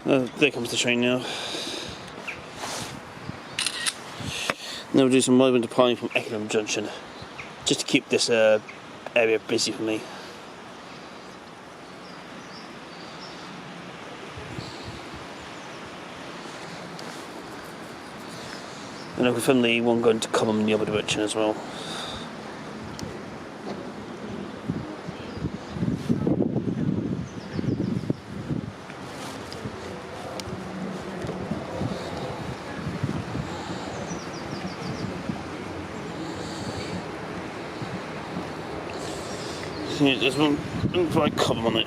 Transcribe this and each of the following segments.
There comes the train now. Now we'll do some moving departing from Effingham Junction, just to keep this area busy for me. And I can film the one going to Cobham in the other direction as well. Yeah, there's one by Cobham on it.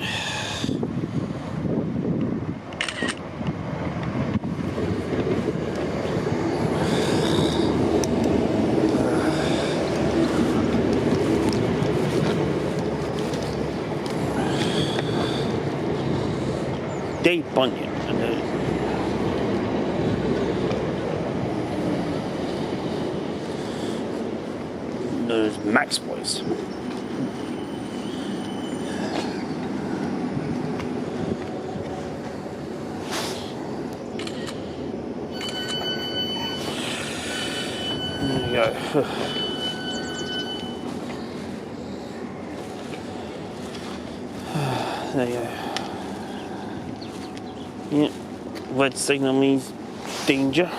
Dave Bunyan and known as Max Boys. There you go. There you go. Yeah, red signal means danger.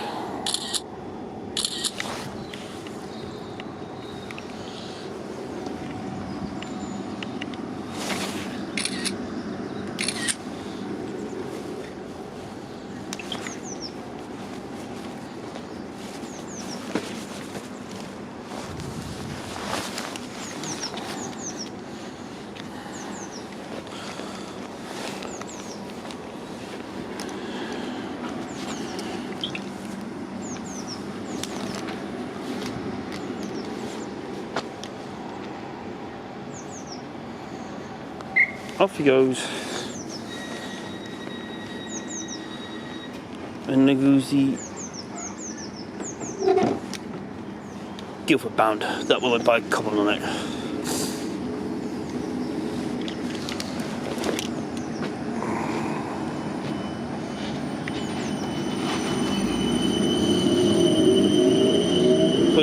Off he goes, and there goes the Guildford bound. That will buy Cobham on it.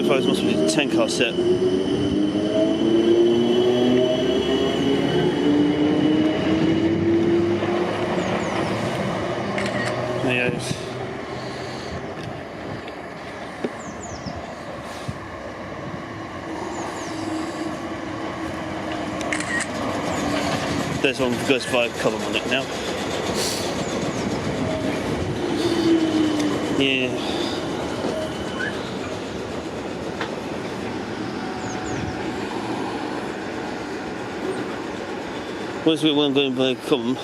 Must be the 10-car set. Yes. There's one goes by Cobham on it now. Yeah. Where's the one going by Cobham?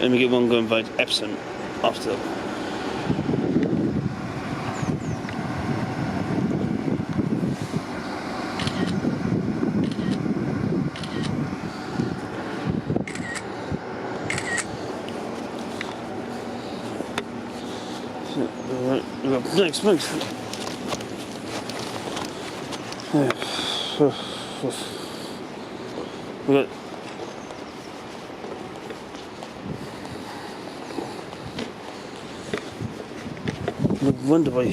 And we get one going by Epsom after that. Next month. We got wonder why.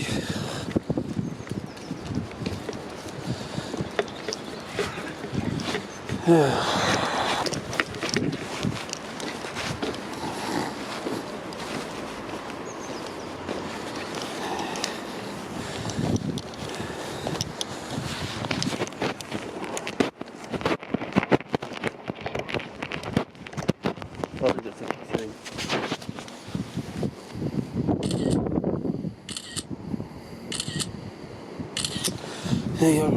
There you go.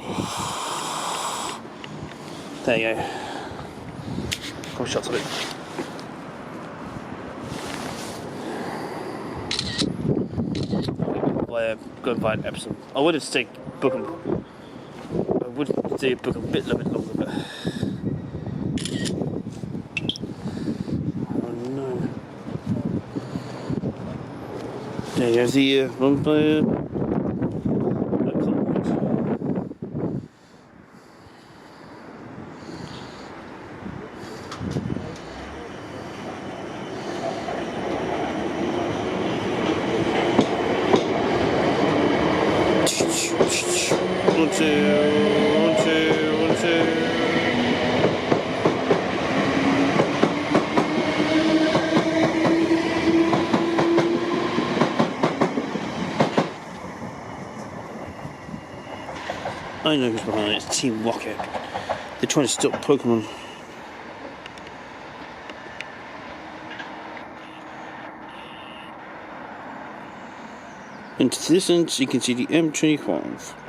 There you go. Couple shots of it. Going by an Epsom. I would have stayed Bookham. I would stay Bookham a bit longer, but oh no. There you go. The run by I know who's behind it, it's Team Rocket. They're trying to stop Pokemon. And to the distance you can see the M25.